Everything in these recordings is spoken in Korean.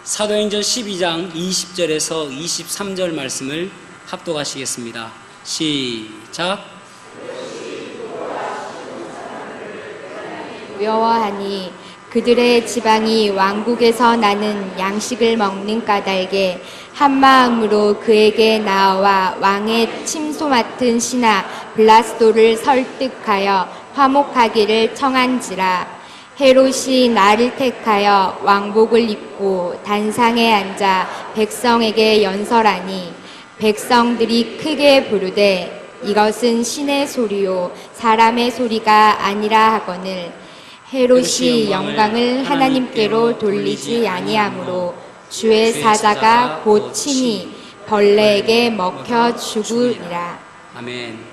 사도행전 12장 20절에서 23절 말씀을 합독하시겠습니다. 시작. 묘하니 그들의 지방이 왕국에서 나는 양식을 먹는 까닭에 한 마음으로 그에게 나와 왕의 침소 맡은 신하 블라스도를 설득하여 화목하기를 청한지라. 헤롯이 나를 택하여 왕복을 입고 단상에 앉아 백성에게 연설하니 백성들이 크게 부르되 이것은 신의 소리요 사람의 소리가 아니라 하거늘 헤롯이 영광을 하나님께로 돌리지 아니하므로 주의 사자가 곧 친히 벌레에게 먹혀 죽으리라. 아멘.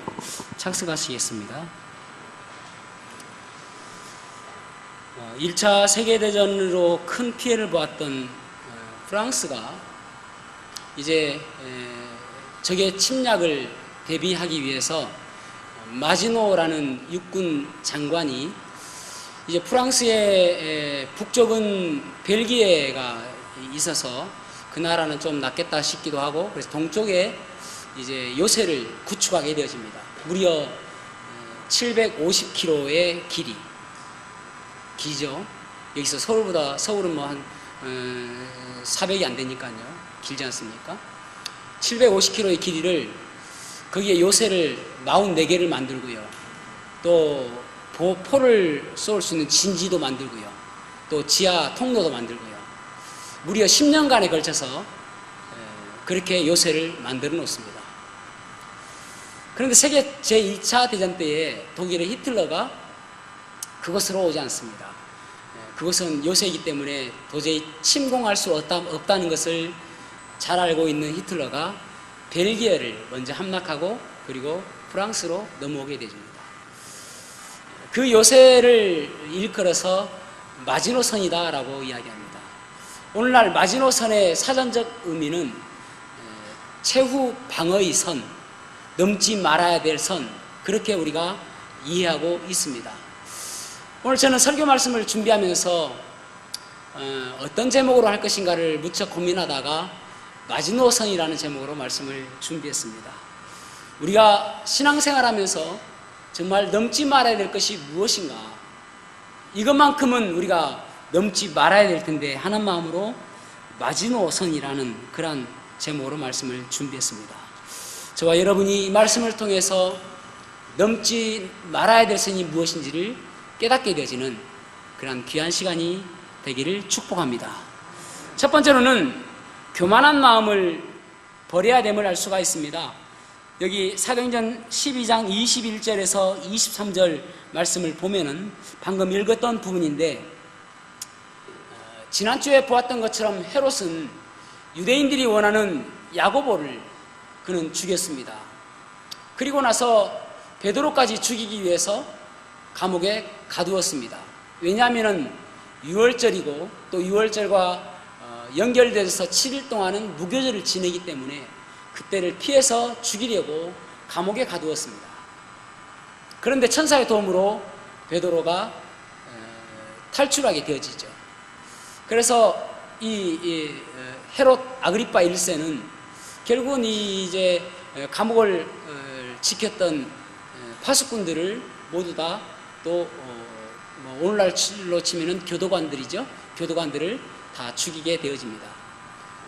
착석하시겠습니다. 1차 세계대전으로 큰 피해를 보았던 프랑스가 이제 적의 침략을 대비하기 위해서 마지노라는 육군 장관이 이제 프랑스의 북쪽은 벨기에가 있어서 그 나라는 좀 낫겠다 싶기도 하고, 그래서 동쪽에 이제 요새를 구축하게 되어집니다. 무려 750km의 길이죠. 여기서 서울은 뭐 한 400이 안 되니까요. 길지 않습니까? 750km의 길이를 거기에 요새를 44개를 만들고요. 또 포를 쏠 수 있는 진지도 만들고요. 또 지하 통로도 만들고요. 무려 10년간에 걸쳐서 그렇게 요새를 만들어 놓습니다. 그런데 세계 제2차 대전 때에 독일의 히틀러가 그것으로 오지 않습니다. 그것은 요새이기 때문에 도저히 침공할 수 없다는 것을 잘 알고 있는 히틀러가 벨기에를 먼저 함락하고 그리고 프랑스로 넘어오게 되줍니다. 그 요새를 일컬어서 마지노선이다라고 이야기합니다. 오늘날 마지노선의 사전적 의미는 최후 방어의 선, 넘지 말아야 될 선, 그렇게 우리가 이해하고 있습니다. 오늘 저는 설교 말씀을 준비하면서 어떤 제목으로 할 것인가를 무척 고민하다가 마지노선이라는 제목으로 말씀을 준비했습니다. 우리가 신앙생활하면서 정말 넘지 말아야 될 것이 무엇인가, 이것만큼은 우리가 넘지 말아야 될 텐데 하는 마음으로 마지노선이라는 그런 제목으로 말씀을 준비했습니다. 저와 여러분이 이 말씀을 통해서 넘지 말아야 될 선이 무엇인지를 깨닫게 되어지는 그런 귀한 시간이 되기를 축복합니다. 첫 번째로는 교만한 마음을 버려야 됨을 알 수가 있습니다. 여기 사도행전 12장 21절에서 23절 말씀을 보면은 방금 읽었던 부분인데, 지난주에 보았던 것처럼 헤롯은 유대인들이 원하는 야고보를 그는 죽였습니다. 그리고 나서 베드로까지 죽이기 위해서 감옥에 가두었습니다. 왜냐하면 6월절이고 또 6월절과 연결돼서 7일 동안은 무교절을 지내기 때문에 그때를 피해서 죽이려고 감옥에 가두었습니다. 그런데 천사의 도움으로 베드로가 탈출하게 되어지죠. 그래서 이 헤롯 아그리파 1세는 결국은 이제 감옥을 지켰던 파수꾼들을 모두 다 또 오늘날로 치면은 교도관들이죠. 교도관들을 다 죽이게 되어집니다.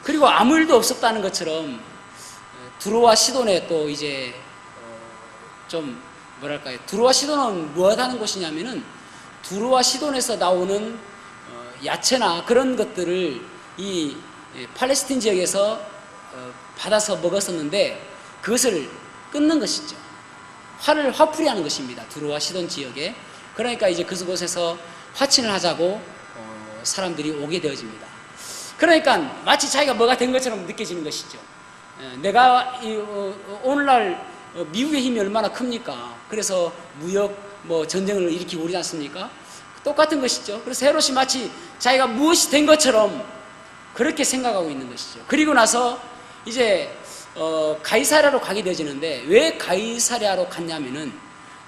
그리고 아무 일도 없었다는 것처럼 두로와 시돈에 또 이제 좀 뭐랄까요, 두로와 시돈은 무엇 하는 곳이냐면은 두로와 시돈에서 나오는 야채나 그런 것들을 이 팔레스틴 지역에서 받아서 먹었었는데 그것을 끊는 것이죠. 화풀이 하는 것입니다. 두로와 시돈 지역에. 그러니까 이제 그곳에서 화친을 하자고 사람들이 오게 되어집니다. 그러니까 마치 자기가 뭐가 된 것처럼 느껴지는 것이죠. 내가 오늘날 미국의 힘이 얼마나 큽니까? 그래서 무역 전쟁을 일으키고 오지 않습니까? 똑같은 것이죠. 그래서 헤롯이 마치 자기가 무엇이 된 것처럼 그렇게 생각하고 있는 것이죠. 그리고 나서 이제 가이사랴로 가게 되어지는데, 왜 가이사랴로 갔냐면은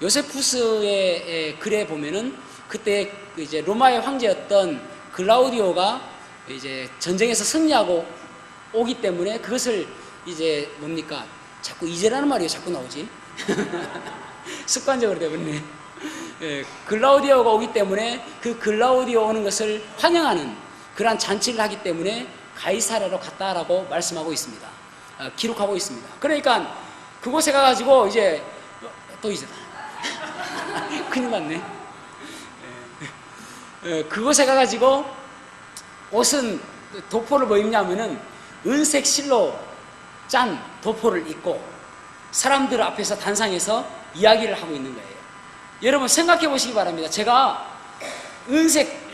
요세푸스의 글에 보면은 그때 이제 로마의 황제였던 글라우디오가 이제 전쟁에서 승리하고 오기 때문에 그것을 이제 뭡니까? 자꾸 이제라는 말이 자꾸 나오지? 습관적으로 되버렸네. 예, 글라우디오가 오기 때문에 그 글라우디오 오는 것을 환영하는 그러한 잔치를 하기 때문에 가이사랴로 갔다라고 말씀하고 있습니다. 기록하고 있습니다. 그러니까 그곳에 가가지고 이제 또 이제다. 큰일 났네. 그곳에 가가지고 옷은 도포를 뭐 입냐면은 은색 실로 짠 도포를 입고 사람들 앞에서 단상에서 이야기를 하고 있는 거예요. 여러분 생각해 보시기 바랍니다. 제가 은색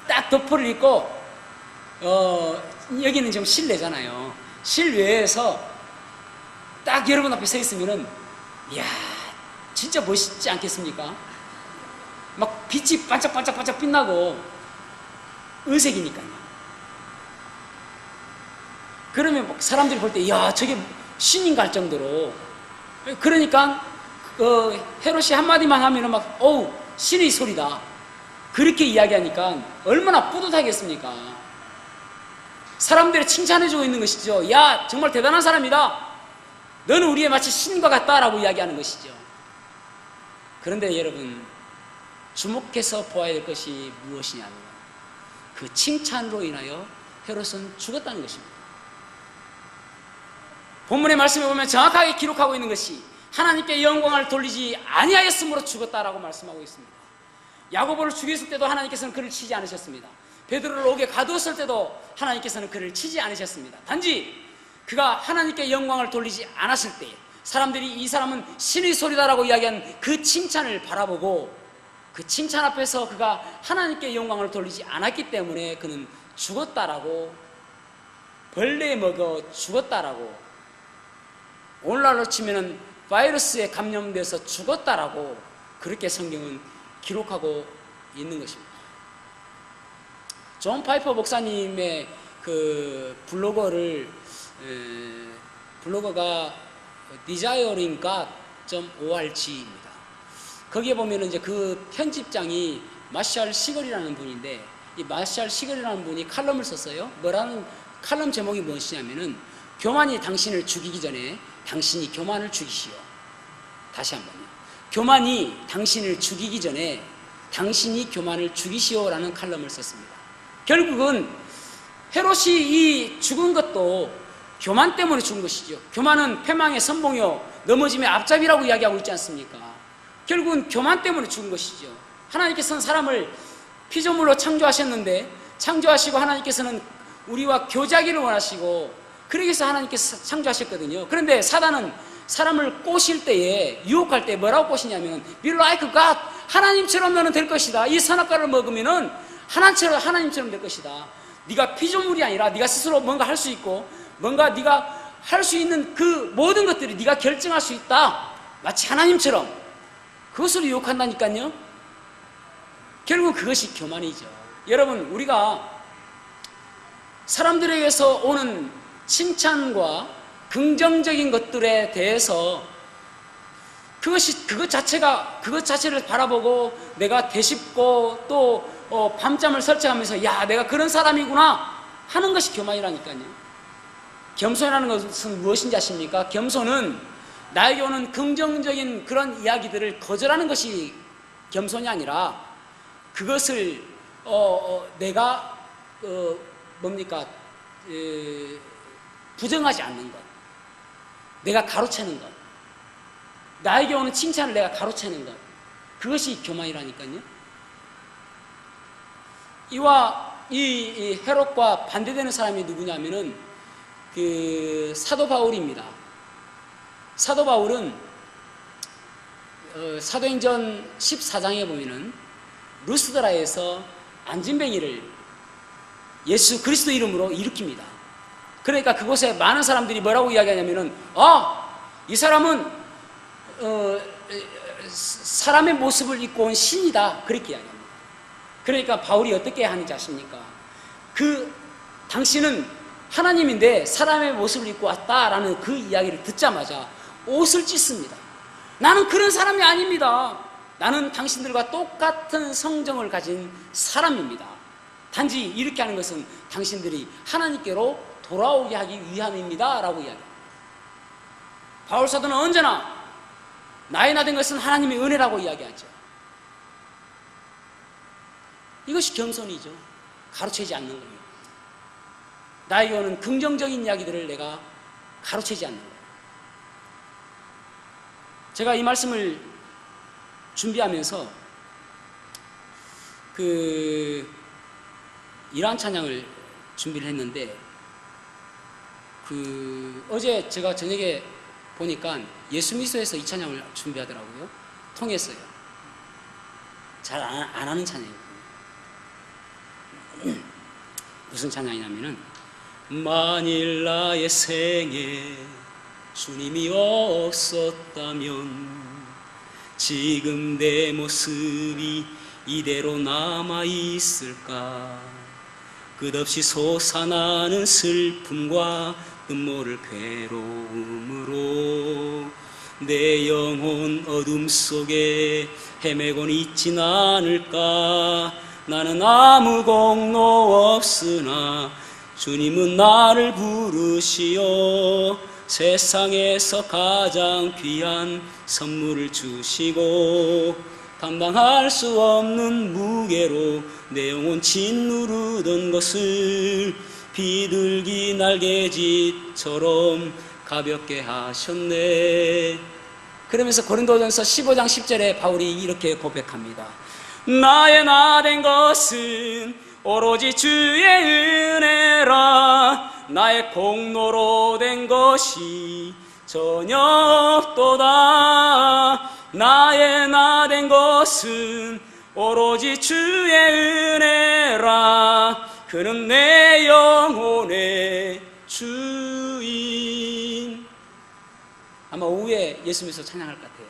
딱 도포를 입고 여기는 지금 실내잖아요. 실외에서 딱 여러분 앞에 서 있으면은 이야 진짜 멋있지 않겠습니까? 막 빛이 반짝반짝반짝 빛나고 은색이니까요. 그러면 막 사람들이 볼 때 야 저게 신인가 할 정도로, 그러니까 헤롯이 한마디만 하면은 막 어우 신의 소리다 그렇게 이야기하니까 얼마나 뿌듯하겠습니까? 사람들이 칭찬해주고 있는 것이죠. 야 정말 대단한 사람이다, 너는 우리의 마치 신과 같다라고 이야기하는 것이죠. 그런데 여러분 주목해서 보아야 될 것이 무엇이냐면 그 칭찬으로 인하여 헤롯은 죽었다는 것입니다. 본문의 말씀에 보면 정확하게 기록하고 있는 것이 하나님께 영광을 돌리지 아니하였으므로 죽었다라고 말씀하고 있습니다. 야고보를 죽였을 때도 하나님께서는 그를 치지 않으셨습니다. 베드로를 옥에 가두었을 때도 하나님께서는 그를 치지 않으셨습니다. 단지 그가 하나님께 영광을 돌리지 않았을 때 사람들이 이 사람은 신의 소리다라고 이야기한 그 칭찬을 바라보고 그 칭찬 앞에서 그가 하나님께 영광을 돌리지 않았기 때문에 그는 죽었다라고, 벌레에 먹어 죽었다라고, 오늘날로 치면은 바이러스에 감염돼서 죽었다라고 그렇게 성경은 기록하고 있는 것입니다. 존 파이퍼 목사님의 그 블로거가 desiringgod.org입니다. 거기에 보면은 이제 그 편집장이 마샬 시걸이라는 분인데, 이 마샬 시걸이라는 분이 칼럼을 썼어요. 뭐라는 칼럼 제목이 무엇이냐면은 교만이 당신을 죽이기 전에 당신이 교만을 죽이시오. 다시 한번요. 교만이 당신을 죽이기 전에 당신이 교만을 죽이시오라는 칼럼을 썼습니다. 결국은 헤롯이 이 죽은 것도 교만 때문에 죽은 것이죠. 교만은 패망의 선봉이요 넘어짐의 앞잡이라고 이야기하고 있지 않습니까? 결국은 교만 때문에 죽은 것이죠. 하나님께서는 사람을 피조물로 창조하셨는데, 창조하시고 하나님께서는 우리와 교제하기를 원하시고 그러기 위해서 하나님께서 창조하셨거든요. 그런데 사단은 사람을 꼬실 때에, 유혹할 때 뭐라고 꼬시냐면 Be like God, 하나님처럼 너는 될 것이다. 이 선악과를 먹으면은 하나님처럼 될 것이다. 네가 피조물이 아니라 네가 스스로 뭔가 할 수 있고 뭔가 네가 할 수 있는 그 모든 것들이 네가 결정할 수 있다. 마치 하나님처럼. 그것으로 유혹한다니까요. 결국 그것이 교만이죠. 여러분, 우리가 사람들에게서 오는 칭찬과 긍정적인 것들에 대해서 그것 자체를 바라보고 내가 되씹고 또 밤잠을 설치하면서 야 내가 그런 사람이구나 하는 것이 교만이라니까요. 겸손이라는 것은 무엇인지 아십니까? 겸손은 나에게 오는 긍정적인 그런 이야기들을 거절하는 것이 겸손이 아니라 그것을 내가 부정하지 않는 것, 내가 가로채는 것, 나에게 오는 칭찬을 내가 가로채는 것, 그것이 교만이라니까요. 이 헤롯과 반대되는 사람이 누구냐면은 그 사도 바울입니다. 사도 바울은 사도행전 14장에 보면은 루스드라에서 안진뱅이를 예수 그리스도 이름으로 일으킵니다. 그러니까 그곳에 많은 사람들이 뭐라고 이야기하냐면은 이 사람은 사람의 모습을 입고 온 신이다 그렇게 이야기합니다. 그러니까 바울이 어떻게 하는지 아십니까? 당신은 하나님인데 사람의 모습을 입고 왔다라는 그 이야기를 듣자마자 옷을 찢습니다. 나는 그런 사람이 아닙니다. 나는 당신들과 똑같은 성정을 가진 사람입니다. 단지 이렇게 하는 것은 당신들이 하나님께로 돌아오게 하기 위함입니다 라고 이야기합니다. 바울사도는 언제나 나의 나 된 것은 하나님의 은혜라고 이야기하죠. 이것이 겸손이죠. 가르치지 않는 겁니다. 나에게 오는 긍정적인 이야기들을 내가 가르치지 않는 거예요. 제가 이 말씀을 준비하면서 이러한 찬양을 준비를 했는데 어제 제가 저녁에 보니까 예수미소에서 이 찬양을 준비하더라고요. 통했어요. 잘 안 하는 찬양이거든요. 무슨 찬양이냐면은 만일 나의 생에 주님이 없었다면 지금 내 모습이 이대로 남아있을까. 끝없이 솟아나는 슬픔과 눈물을 괴로움으로 내 영혼 어둠 속에 헤매곤 있진 않을까. 나는 아무 공로 없으나 주님은 나를 부르시어 세상에서 가장 귀한 선물을 주시고 감당할 수 없는 무게로 내 영혼 짓누르던 것을 비둘기 날개짓처럼 가볍게 하셨네. 그러면서 고린도전서 15장 10절에 바울이 이렇게 고백합니다. 나의 나 된 것은 오로지 주의 은혜라. 나의 공로로 된 것이 전혀 없도다. 나의 나 된 것은 오로지 주의 은혜라. 그는 내 영혼의 주인. 아마 오후에 예수님께서 찬양할 것 같아요.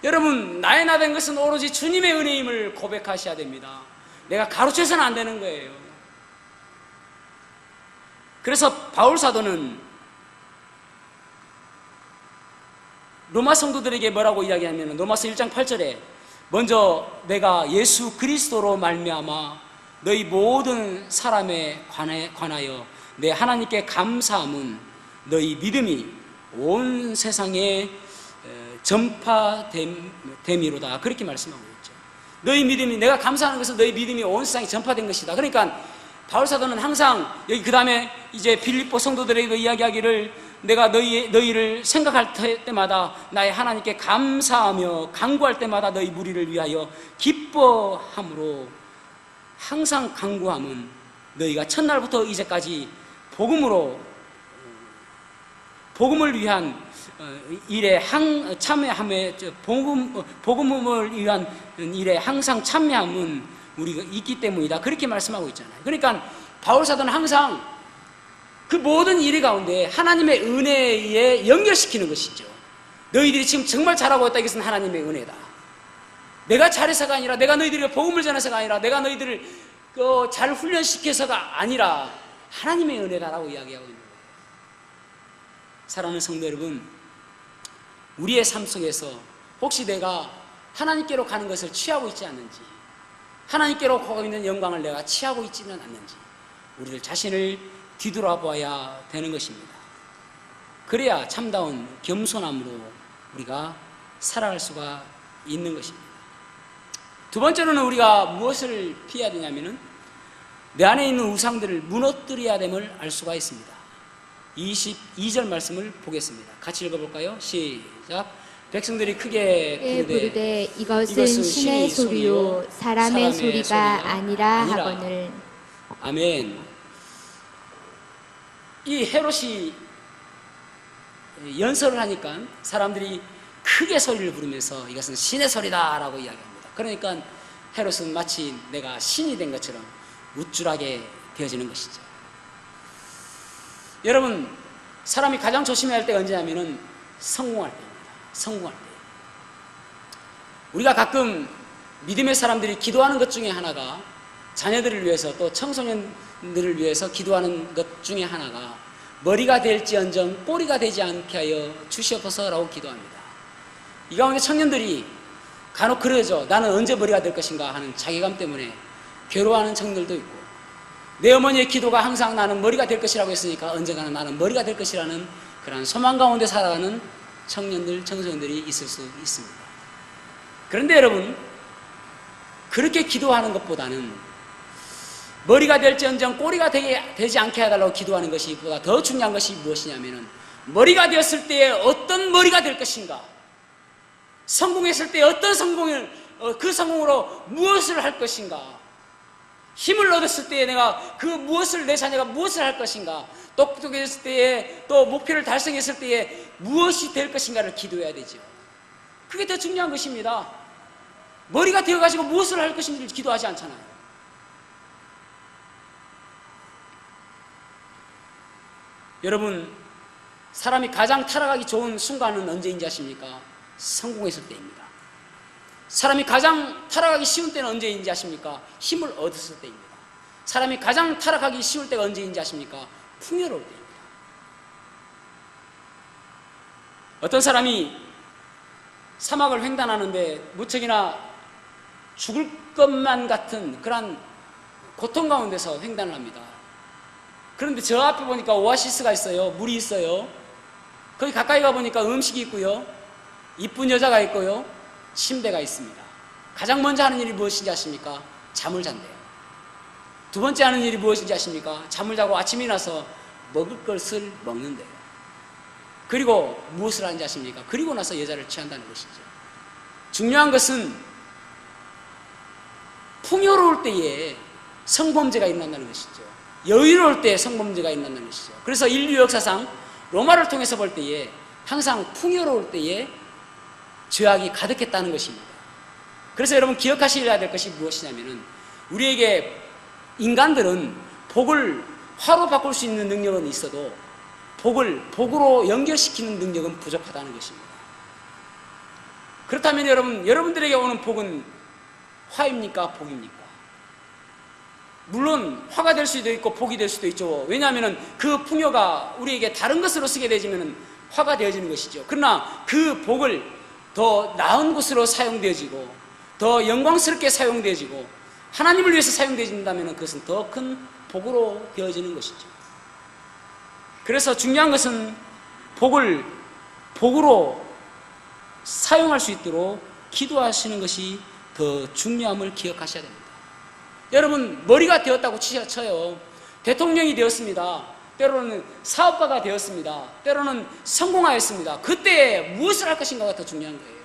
여러분, 나의 나 된 것은 오로지 주님의 은혜임을 고백하셔야 됩니다. 내가 가르쳐서는 안 되는 거예요. 그래서 바울 사도는 로마 성도들에게 뭐라고 이야기하냐면 로마서 1장 8절에 먼저 내가 예수 그리스도로 말미암아 너희 모든 사람에 관하여 내 하나님께 감사함은 너희 믿음이 온 세상에 전파됨이로다. 그렇게 말씀하고 있죠. 너희 믿음이, 내가 감사하는 것은 너희 믿음이 온 세상에 전파된 것이다. 그러니까 바울 사도는 항상 여기 그 다음에 이제 빌립보 성도들에게도 이야기하기를 내가 너희를 생각할 때마다 나의 하나님께 감사하며 간구할 때마다 너희 무리를 위하여 기뻐함으로 항상 간구함은 너희가 첫날부터 이제까지 복음을 위한 일에 참여함에 복음을 위한 일에 항상 참여함은 우리가 있기 때문이다. 그렇게 말씀하고 있잖아요. 그러니까 바울 사도는 항상 그 모든 일 가운데 하나님의 은혜에 연결시키는 것이죠. 너희들이 지금 정말 잘하고 있다. 이것은 하나님의 은혜다. 내가 잘해서가 아니라, 내가 너희들에게 복음을 전해서가 아니라, 내가 너희들을 잘 훈련시켜서가 아니라 하나님의 은혜다라고 이야기하고 있는 거예요. 사랑하는 성도 여러분, 우리의 삶 속에서 혹시 내가 하나님께로 가는 것을 취하고 있지 않는지, 하나님께로 가고 있는 영광을 내가 취하고 있지는 않는지 우리들 자신을 뒤돌아봐야 되는 것입니다. 그래야 참다운 겸손함으로 우리가 살아갈 수가 있는 것입니다. 두 번째로는 우리가 무엇을 피해야 되냐면은 내 안에 있는 우상들을 무너뜨려야 됨을 알 수가 있습니다. 22절 말씀을 보겠습니다. 같이 읽어볼까요? 시작. 백성들이 크게 부르되 이것은 신의 소리요 사람의 소리가 아니라 하거늘. 아멘. 이 헤롯이 연설을 하니까 사람들이 크게 소리를 부르면서 이것은 신의 소리다 라고 이야기합니다. 그러니까 헤롯은 마치 내가 신이 된 것처럼 우쭐하게 되어지는 것이죠. 여러분, 사람이 가장 조심해야 할 때가 언제냐면은 성공할 때입니다. 성공할 때. 우리가 가끔 믿음의 사람들이 기도하는 것 중에 하나가, 자녀들을 위해서 또 청소년들을 위해서 기도하는 것 중에 하나가 머리가 될지언정 꼬리가 되지 않게 하여 주시옵소서라고 기도합니다. 이 가운데 청년들이 간혹 그러죠. 나는 언제 머리가 될 것인가 하는 자괴감 때문에 괴로워하는 청년들도 있고, 내 어머니의 기도가 항상 나는 머리가 될 것이라고 했으니까 언젠가는 나는 머리가 될 것이라는 그런 소망 가운데 살아가는 청년들, 청소년들이 있을 수 있습니다. 그런데 여러분, 그렇게 기도하는 것보다는 머리가 될지언정 꼬리가 되지 않게 해달라고 기도하는 것이 보다 더 중요한 것이 무엇이냐면은, 머리가 되었을 때에 어떤 머리가 될 것인가, 성공했을 때 어떤 그 성공으로 무엇을 할 것인가, 힘을 얻었을 때에 내가 그 무엇을, 내 자녀가 무엇을 할 것인가, 똑똑해졌을 때에 또 목표를 달성했을 때에 무엇이 될 것인가를 기도해야 되죠. 그게 더 중요한 것입니다. 머리가 되어가지고 무엇을 할 것인지를 기도하지 않잖아요. 여러분, 사람이 가장 타락하기 좋은 순간은 언제인지 아십니까? 성공했을 때입니다. 사람이 가장 타락하기 쉬운 때는 언제인지 아십니까? 힘을 얻었을 때입니다. 사람이 가장 타락하기 쉬울 때가 언제인지 아십니까? 풍요로울 때입니다. 어떤 사람이 사막을 횡단하는데 무척이나 죽을 것만 같은 그런 고통 가운데서 횡단을 합니다. 그런데 저 앞에 보니까 오아시스가 있어요. 물이 있어요. 거기 가까이 가보니까 음식이 있고요, 이쁜 여자가 있고요, 침대가 있습니다. 가장 먼저 하는 일이 무엇인지 아십니까? 잠을 잔대요. 두 번째 하는 일이 무엇인지 아십니까? 잠을 자고 아침에 일어나서 먹을 것을 먹는데요. 그리고 무엇을 하는지 아십니까? 그리고 나서 여자를 취한다는 것이죠. 중요한 것은 풍요로울 때에 성범죄가 일어난다는 것이죠. 여유로울 때 성범죄가 일어난다는 것이죠. 그래서 인류 역사상 로마를 통해서 볼 때에 항상 풍요로울 때에 죄악이 가득했다는 것입니다. 그래서 여러분 기억하셔야 될 것이 무엇이냐면은, 우리에게 인간들은 복을 화로 바꿀 수 있는 능력은 있어도 복을 복으로 연결시키는 능력은 부족하다는 것입니다. 그렇다면 여러분들에게 오는 복은 화입니까? 복입니까? 물론 화가 될 수도 있고 복이 될 수도 있죠. 왜냐하면 그 풍요가 우리에게 다른 것으로 쓰게 되지면 화가 되어지는 것이죠. 그러나 그 복을 더 나은 곳으로 사용되어지고 더 영광스럽게 사용되어지고 하나님을 위해서 사용되어진다면 그것은 더 큰 복으로 되어지는 것이죠. 그래서 중요한 것은 복을 복으로 사용할 수 있도록 기도하시는 것이 더 중요함을 기억하셔야 됩니다. 여러분, 머리가 되었다고 쳐요. 대통령이 되었습니다. 때로는 사업가가 되었습니다. 때로는 성공하였습니다. 그때 무엇을 할 것인가가 더 중요한 거예요.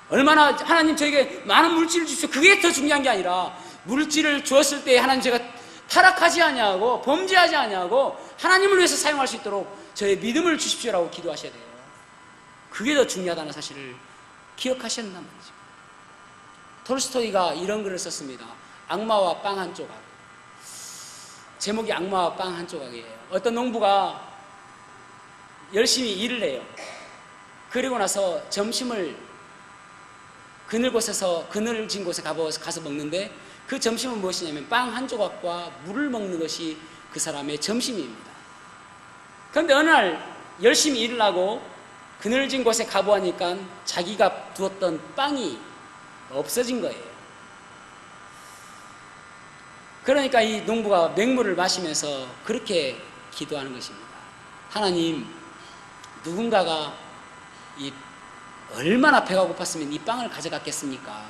얼마나 하나님 저에게 많은 물질을 주십시오, 그게 더 중요한 게 아니라, 물질을 주었을 때 하나님 제가 타락하지 아니하고 범죄하지 아니하고 하나님을 위해서 사용할 수 있도록 저의 믿음을 주십시오라고 기도하셔야 돼요. 그게 더 중요하다는 사실을 기억하셔야 한단 말이죠. 톨스토이가 이런 글을 썼습니다. 악마와 빵 한 조각. 제목이 악마와 빵 한 조각이에요. 어떤 농부가 열심히 일을 해요. 그리고 나서 점심을 그늘진 곳에 가서 먹는데, 그 점심은 무엇이냐면 빵 한 조각과 물을 먹는 것이 그 사람의 점심입니다. 그런데 어느 날 열심히 일을 하고 그늘진 곳에 가보니까 자기가 두었던 빵이 없어진 거예요. 그러니까 이 농부가 맹물을 마시면서 그렇게 기도하는 것입니다. 하나님, 누군가가 얼마나 배가 고팠으면 이 빵을 가져갔겠습니까?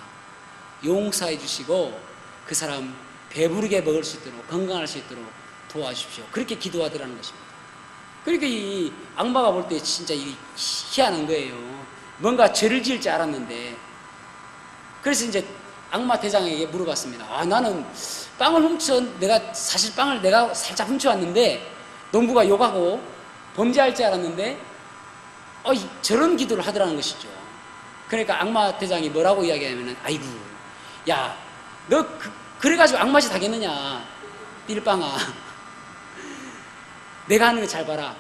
용서해 주시고 그 사람 배부르게 먹을 수 있도록, 건강할 수 있도록 도와주십시오. 그렇게 기도하더라는 것입니다. 그러니까 이 악마가 볼 때 진짜 희한한 거예요. 뭔가 죄를 지을 줄 알았는데. 그래서 이제 악마 대장에게 물어봤습니다. 나는 빵을 사실 빵을 내가 살짝 훔쳐왔는데 농부가 욕하고 범죄할 줄 알았는데 저런 기도를 하더라는 것이죠. 그러니까 악마 대장이 뭐라고 이야기하냐면, 아이고, 야, 너 그래가지고 악마짓 하겠느냐, 삘빵아. 내가 하는 거 잘 봐라.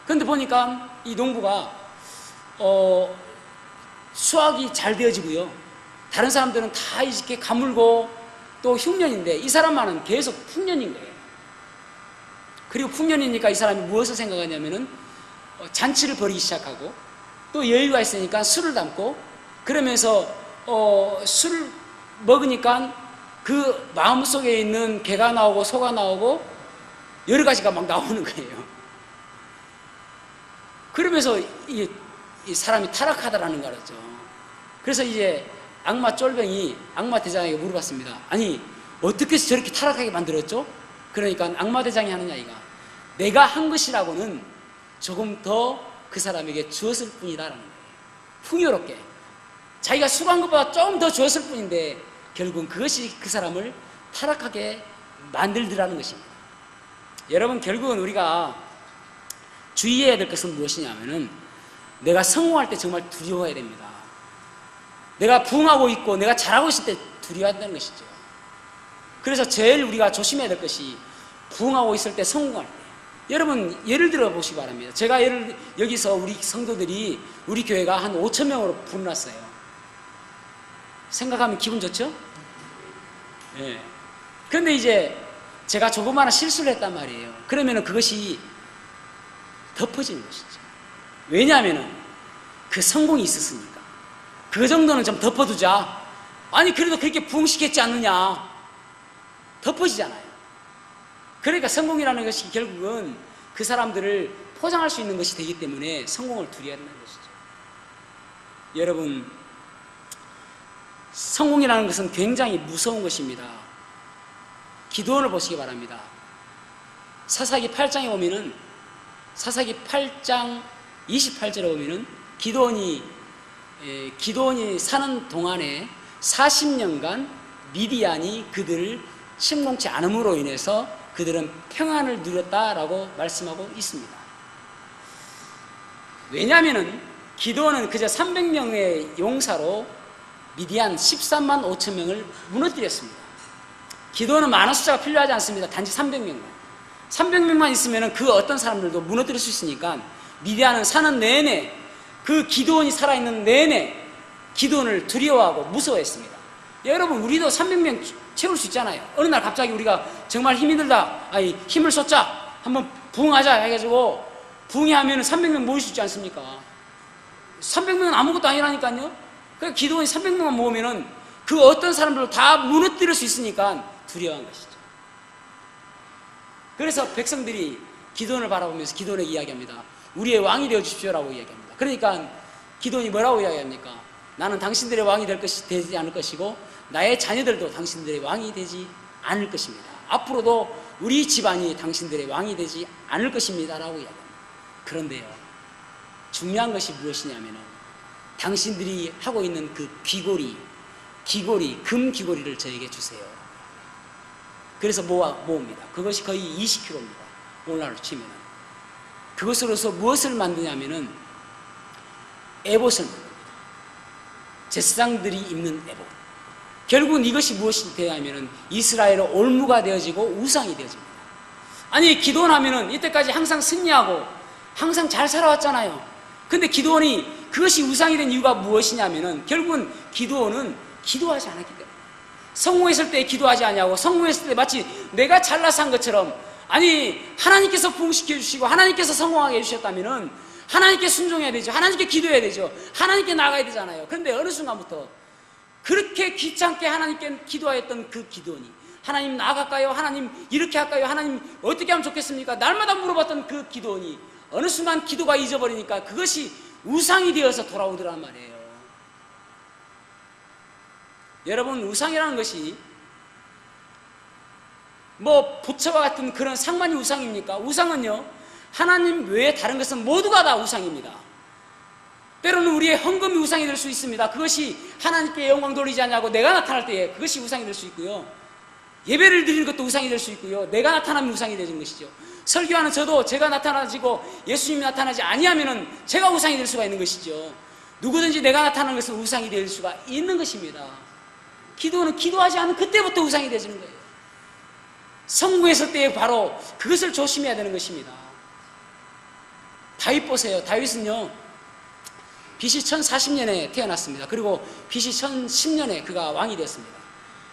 그런데 보니까 이 농부가 수확이 잘 되어지고요, 다른 사람들은 다 이렇게 가물고 또 흉년인데 이 사람만은 계속 풍년인 거예요. 그리고 풍년이니까 이 사람이 무엇을 생각하냐면은 잔치를 벌이기 시작하고, 또 여유가 있으니까 술을 담고, 그러면서 술을 먹으니까 그 마음속에 있는 개가 나오고 소가 나오고 여러 가지가 막 나오는 거예요. 그러면서 이 사람이 타락하다라는 거죠. 그래서 이제 악마 쫄병이 악마 대장에게 물어봤습니다. 아니, 어떻게 해서 저렇게 타락하게 만들었죠? 그러니까 악마 대장이 하는 이야기가, 내가 한 것이라고는 조금 더 그 사람에게 주었을 뿐이다라는 거예요. 풍요롭게 자기가 수고한 것보다 조금 더 주었을 뿐인데 결국은 그것이 그 사람을 타락하게 만들더라는 것입니다. 여러분, 결국은 우리가 주의해야 될 것은 무엇이냐면은, 내가 성공할 때 정말 두려워해야 됩니다. 내가 부흥하고 있고 내가 잘하고 있을 때 두려워한다는 것이죠. 그래서 제일 우리가 조심해야 될 것이 부흥하고 있을 때, 성공할 때. 여러분, 예를 들어 보시기 바랍니다. 제가 여기서 우리 성도들이, 우리 교회가 한 5천 명으로 불어났어요. 생각하면 기분 좋죠? 예. 그런데 이제 제가 조그마한 실수를 했단 말이에요. 그러면은 그것이 덮어지는 것이죠. 왜냐하면은 그 성공이 있었으니까. 그 정도는 좀 덮어두자. 아니, 그래도 그렇게 부흥시켰지 않느냐. 덮어지잖아요. 그러니까 성공이라는 것이 결국은 그 사람들을 포장할 수 있는 것이 되기 때문에 성공을 두려워야 한다는 것이죠. 여러분, 성공이라는 것은 굉장히 무서운 것입니다. 기도원을 보시기 바랍니다. 사사기 8장에 보면은, 사사기 8장 28절에 보면은 기도원이 사는 동안에 40년간 미디안이 그들을 침공치 않음으로 인해서 그들은 평안을 누렸다라고 말씀하고 있습니다. 왜냐하면은 기도원은 그저 300명의 용사로 미디안 13만 5천 명을 무너뜨렸습니다. 기도원은 많은 숫자가 필요하지 않습니다. 단지 300명만. 300명만 있으면 그 어떤 사람들도 무너뜨릴 수 있으니까 미디안은 사는 내내, 그 기도원이 살아있는 내내 기도원을 두려워하고 무서워했습니다. 여러분, 우리도 300명 채울 수 있잖아요. 어느 날 갑자기 우리가 정말 힘이 들다, 힘을 쏟자, 한번 부흥하자 해가지고 부흥하면 300명 모일 수 있지 않습니까? 300명은 아무것도 아니라니까요. 그러니까 기도원이 300명만 모으면은 그 어떤 사람들을 다 무너뜨릴 수 있으니까 두려워한 것이죠. 그래서 백성들이 기도원을 바라보면서 기도원에게 이야기합니다. 우리의 왕이 되어 주십시오라고 이야기합니다. 그러니까 기도원이 뭐라고 이야기합니까? 나는 당신들의 왕이 되지 않을 것이고 나의 자녀들도 당신들의 왕이 되지 않을 것입니다. 앞으로도 우리 집안이 당신들의 왕이 되지 않을 것입니다 라고 이야기합니다. 그런데요, 중요한 것이 무엇이냐면 당신들이 하고 있는 그 귀고리, 금 귀고리를 저에게 주세요. 그래서 모읍니다. 그것이 거의 20kg입니다. 오늘날로 치면은. 그것으로서 무엇을 만드냐면은 에봇을 만듭니다. 제사장들이 입는 에봇. 결국은 이것이 무엇이 되냐면은 이스라엘의 올무가 되어지고 우상이 되어집니다. 아니, 기도원하면은 이때까지 항상 승리하고 항상 잘 살아왔잖아요. 근데 기도원이 그것이 우상이 된 이유가 무엇이냐면은 결국은 기도원은 기도하지 않았기 때문에. 성공했을 때 기도하지 않냐고. 성공했을 때 마치 내가 잘나서 한 것처럼, 아니, 하나님께서 부흥시켜 주시고 하나님께서 성공하게 해주셨다면은 하나님께 순종해야 되죠. 하나님께 기도해야 되죠. 하나님께 나가야 되잖아요. 그런데 어느 순간부터 그렇게 귀찮게 하나님께 기도하였던 그 기도원이, 하나님 나아갈까요? 하나님 이렇게 할까요? 하나님 어떻게 하면 좋겠습니까? 날마다 물어봤던 그 기도원이 어느 순간 기도가 잊어버리니까 그것이 우상이 되어서 돌아오더란 말이에요. 여러분, 우상이라는 것이 뭐 부처와 같은 그런 상만이 우상입니까? 우상은요, 하나님 외에 다른 것은 모두가 다 우상입니다. 때로는 우리의 헌금이 우상이 될 수 있습니다. 그것이 하나님께 영광 돌리지 않냐고 내가 나타날 때에 그것이 우상이 될 수 있고요. 예배를 드리는 것도 우상이 될 수 있고요. 내가 나타나면 우상이 되는 것이죠. 설교하는 저도 제가 나타나지고 예수님이 나타나지 아니하면은 제가 우상이 될 수가 있는 것이죠. 누구든지 내가 나타나는 것은 우상이 될 수가 있는 것입니다. 기도는 기도하지 않은 그때부터 우상이 되지는 거예요. 성공했을 때에 바로 그것을 조심해야 되는 것입니다. 다윗 보세요. 다윗은요, BC 1040년에 태어났습니다. 그리고 BC 1010년에 그가 왕이 됐습니다.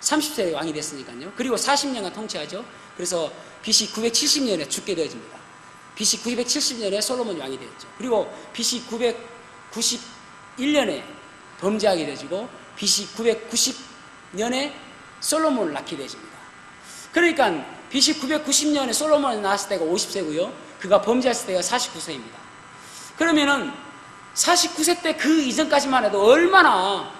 30세에 왕이 됐으니까요. 그리고 40년간 통치하죠. 그래서 BC 970년에 죽게 되어집니다. BC 970년에 솔로몬이 왕이 되었죠. 그리고 BC 991년에 범죄하게 되어지고 BC 990년에 솔로몬을 낳게 되집니다. 그러니까 BC 990년에 솔로몬이 나왔을 때가 50세고요. 그가 범죄했을 때가 49세입니다. 그러면은 49세 때 그 이전까지만 해도 얼마나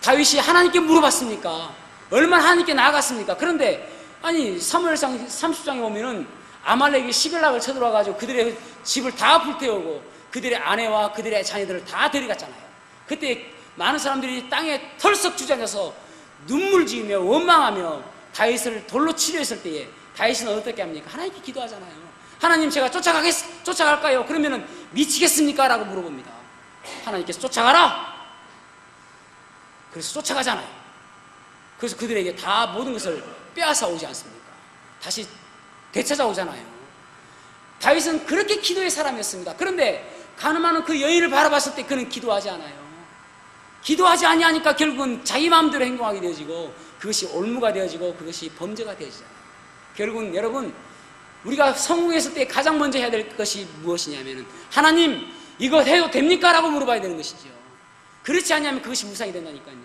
다윗이 하나님께 물어봤습니까? 얼마나 하나님께 나아갔습니까? 그런데 아니 사무엘상 30장에 보면은 아말렉이 시글락을 쳐들어와가지고 그들의 집을 다 불태우고 그들의 아내와 그들의 자녀들을 다 데려갔잖아요. 그때 많은 사람들이 땅에 털썩 주저앉아서 눈물 지으며 원망하며 다윗을 돌로 치료했을 때에 다윗은 어떻게 합니까? 하나님께 기도하잖아요. 하나님 제가 쫓아갈까요? 그러면은 미치겠습니까? 라고 물어봅니다. 하나님께서 쫓아가라! 그래서 쫓아가잖아요. 그래서 그들에게 다 모든 것을 빼앗아 오지 않습니까? 다시 되찾아오잖아요. 다윗은 그렇게 기도의 사람이었습니다. 그런데 가늠하는 그 여인을 바라봤을 때 그는 기도하지 않아요. 기도하지 아니하니까 결국은 자기 마음대로 행동하게 되어지고 그것이 올무가 되어지고 그것이 범죄가 되어지잖아요. 결국은 여러분 우리가 성공했을 때 가장 먼저 해야 될 것이 무엇이냐면 하나님 이거 해도 됩니까? 라고 물어봐야 되는 것이죠. 그렇지 않으면 그것이 무상이 된다니까요.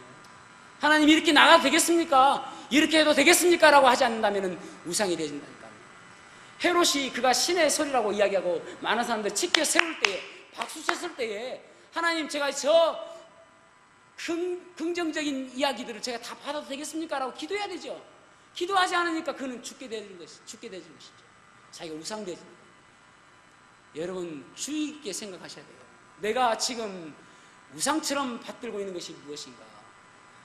하나님 이렇게 나가도 되겠습니까? 이렇게 해도 되겠습니까? 라고 하지 않는다면 우상이 되어진다니까요. 헤롯이 그가 신의 소리라고 이야기하고 많은 사람들 치켜 세울 때에 박수 쳤을 때에 하나님 제가 저 긍정적인 이야기들을 제가 다 받아도 되겠습니까? 라고 기도해야 되죠. 기도하지 않으니까 그는 죽게 되는 것이죠. 자기가 우상되지. 여러분 주의 있게 생각하셔야 돼요. 내가 지금 우상처럼 받들고 있는 것이 무엇인가?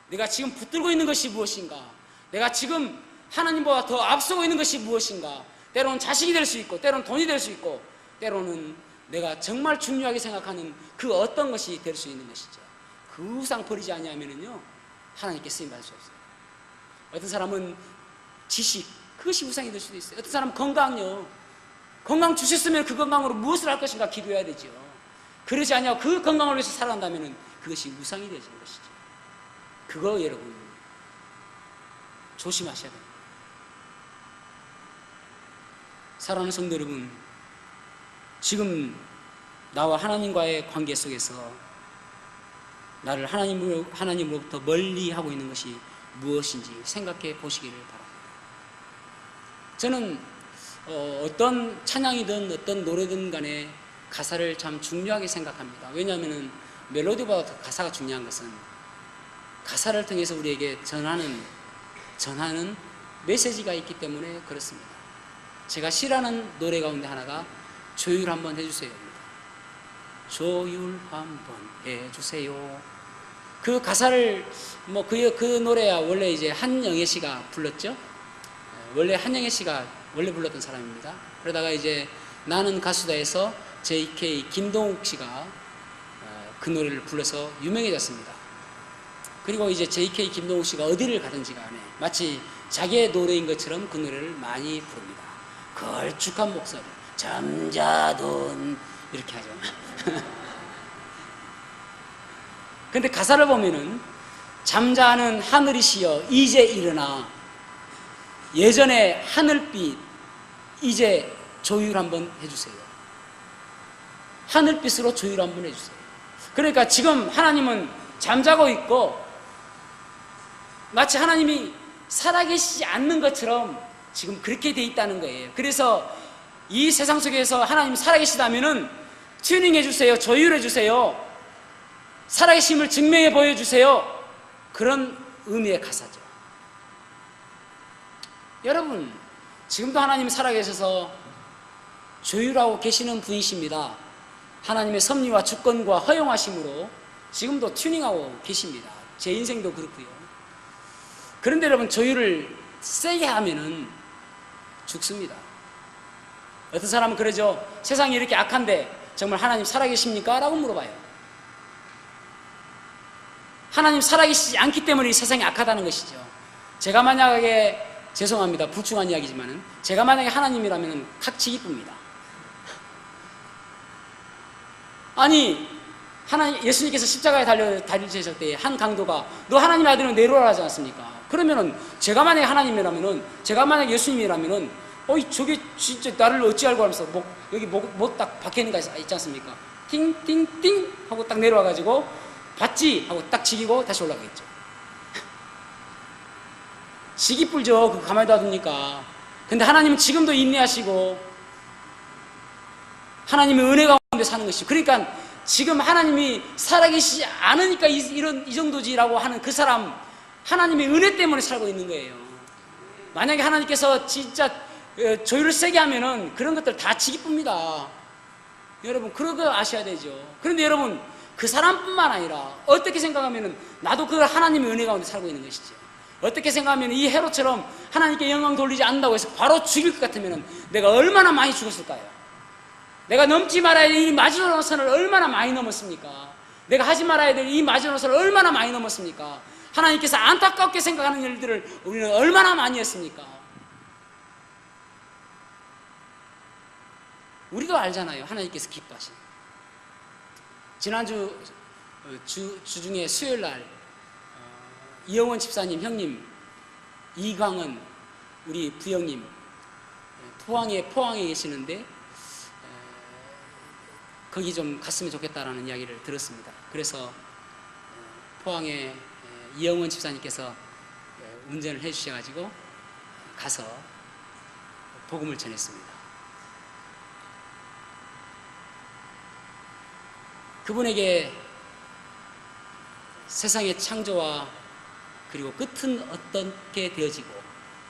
내가 지금 붙들고 있는 것이 무엇인가? 내가 지금 하나님보다 더 앞서고 있는 것이 무엇인가? 때로는 자식이 될 수 있고 때로는 돈이 될 수 있고 때로는 내가 정말 중요하게 생각하는 그 어떤 것이 될 수 있는 것이죠. 그 우상 버리지 않으면요 하나님께 쓰임받을 수 없어요. 어떤 사람은 지식 그것이 우상이 될 수도 있어요. 어떤 사람은 건강요. 건강 주셨으면 그 건강으로 무엇을 할 것인가 기도해야 되죠. 그러지 않냐고 그 건강을 위해서 살아간다면 그것이 우상이 되는 것이죠. 그거 여러분 조심하셔야 됩니다. 사랑하는 성도 여러분, 지금 나와 하나님과의 관계 속에서 나를 하나님으로부터 멀리 하고 있는 것이 무엇인지 생각해 보시기를 바랍니다. 저는 어떤 찬양이든 어떤 노래든 간에 가사를 참 중요하게 생각합니다. 왜냐하면 멜로디보다 더 가사가 중요한 것은 가사를 통해서 우리에게 전하는 메시지가 있기 때문에 그렇습니다. 제가 싫어하는 노래 가운데 하나가 조율 한번 해주세요입니다. 조율 한번 해주세요. 그 가사를 그 노래야 원래 이제 한영애 씨가 불렀죠. 원래 한영애 씨가 원래 불렀던 사람입니다. 그러다가 이제 나는 가수다에서 JK 김동욱 씨가 그 노래를 불러서 유명해졌습니다. 그리고 이제 JK 김동욱 씨가 어디를 가든지 간에 마치 자기의 노래인 것처럼 그 노래를 많이 부릅니다. 걸쭉한 목소리, 잠자던 이렇게 하죠. 근데 가사를 보면은 잠자는 하늘이시여 이제 일어나 예전에 하늘빛 이제 조율 한번 해주세요. 하늘빛으로 조율 한번 해주세요. 그러니까 지금 하나님은 잠자고 있고 마치 하나님이 살아계시지 않는 것처럼 지금 그렇게 돼 있다는 거예요. 그래서 이 세상 속에서 하나님 살아계시다면은 튜닝 해주세요. 조율해 주세요. 살아계심을 증명해 보여주세요. 그런 의미의 가사죠. 여러분 지금도 하나님 살아계셔서 조율하고 계시는 분이십니다. 하나님의 섭리와 주권과 허용하심으로 지금도 튜닝하고 계십니다. 제 인생도 그렇고요. 그런데 여러분 조율을 세게 하면은 죽습니다. 어떤 사람은 그러죠. 세상이 이렇게 악한데 정말 하나님 살아계십니까? 라고 물어봐요. 하나님 살아계시지 않기 때문에 이 세상이 악하다는 것이죠. 제가 만약에 죄송합니다. 불충한 이야기지만은 제가 만약에 하나님이라면 각지 기쁩니다. 아니 예수님께서 십자가에 달리셨을 때 한 강도가 너 하나님의 아들은 내려오라 하지 않습니까? 그러면은 제가 만약에 하나님이라면은 제가 만약에 예수님이라면은 저게 진짜 나를 어찌 알고 하면서 여기 못 딱 박혀있는 거 있지 않습니까? 띵띵띵 하고 딱 내려와가지고 봤지 하고 딱 지기고 다시 올라가겠죠. 시기 뿔죠. 그 가만히 놔둡니까? 근데 하나님은 지금도 인내하시고 하나님의 은혜 가운데 사는 것이죠. 그러니까 지금 하나님이 살아계시지 않으니까 이 정도지라고 하는 그 사람, 하나님의 은혜 때문에 살고 있는 거예요. 만약에 하나님께서 진짜 조율을 세게 하면은 그런 것들 다 지기 쁩니다. 여러분, 그거 아셔야 되죠. 그런데 여러분, 그 사람뿐만 아니라 어떻게 생각하면은 나도 그 하나님의 은혜 가운데 살고 있는 것이죠. 어떻게 생각하면 이 헤롯처럼 하나님께 영광 돌리지 않는다고 해서 바로 죽일 것 같으면 내가 얼마나 많이 죽었을까요? 내가 넘지 말아야 될 이 마지노선을 얼마나 많이 넘었습니까? 내가 하지 말아야 될 이 마지노선을 얼마나 많이 넘었습니까? 하나님께서 안타깝게 생각하는 일들을 우리는 얼마나 많이 했습니까? 우리도 알잖아요. 하나님께서 기뻐하시는. 지난주 주중에 수요일날 이영원 집사님 형님, 이광은 우리 부형님 포항에 계시는데 거기 좀 갔으면 좋겠다라는 이야기를 들었습니다. 그래서 포항에 이영원 집사님께서 운전을 해주셔가지고 가서 복음을 전했습니다. 그분에게 세상의 창조와 그리고 끝은 어떻게 되어지고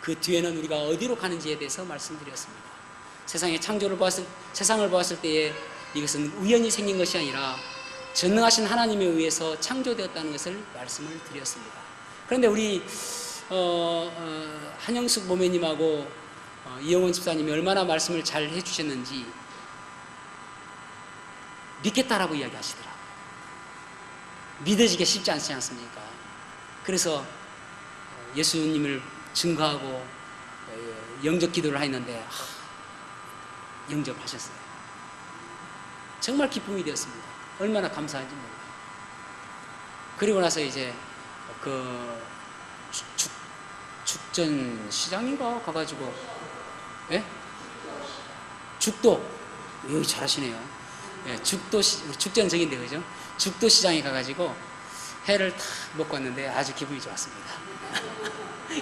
그 뒤에는 우리가 어디로 가는지에 대해서 말씀드렸습니다. 세상의 세상을 보았을 때에 이것은 우연히 생긴 것이 아니라 전능하신 하나님에 의해서 창조되었다는 것을 말씀을 드렸습니다. 그런데 우리 한영숙 모매님하고 이영원 집사님이 얼마나 말씀을 잘 해주셨는지 믿겠다라고 이야기하시더라고요. 믿어지기 쉽지 않지 않습니까? 그래서 예수님을 증거하고 영접 기도를 했는데 영접하셨어요. 정말 기쁨이 되었습니다. 얼마나 감사한지 몰라요. 그리고 나서 이제 죽전 시장인가 가가지고, 예? 죽도, 여기 잘하시네요. 예, 죽전 저긴데, 그죠? 죽도 시장에 가가지고 회를 다 먹고 왔는데 아주 기분이 좋았습니다.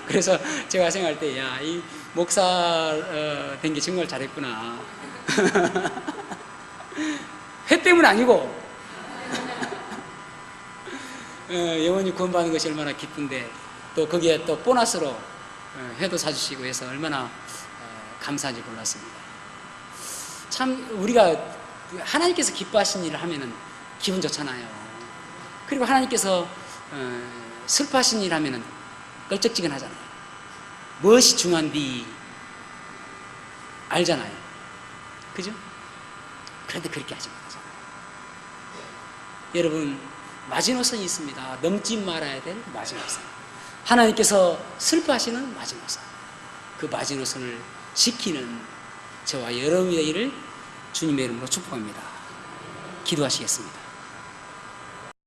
그래서 제가 생각할 때, 야, 이 목사 된 게 정말 잘했구나. 회 때문 아니고, 영원히 구원받는 것이 얼마나 기쁜데, 또 거기에 또 보너스로 회도 사주시고 해서 얼마나 감사한지 몰랐습니다. 참, 우리가 하나님께서 기뻐하신 일을 하면은 기분 좋잖아요. 그리고 하나님께서 슬퍼하신 일을 하면은 껄쩍지근하잖아요. 무엇이 중요한지 알잖아요. 그죠? 그런데 그렇게 하지 말잖아요. 여러분, 마지노선이 있습니다. 넘지 말아야 될 마지노선. 하나님께서 슬퍼하시는 마지노선. 그 마지노선을 지키는 저와 여러분의 일을 주님의 이름으로 축복합니다. 기도하시겠습니다.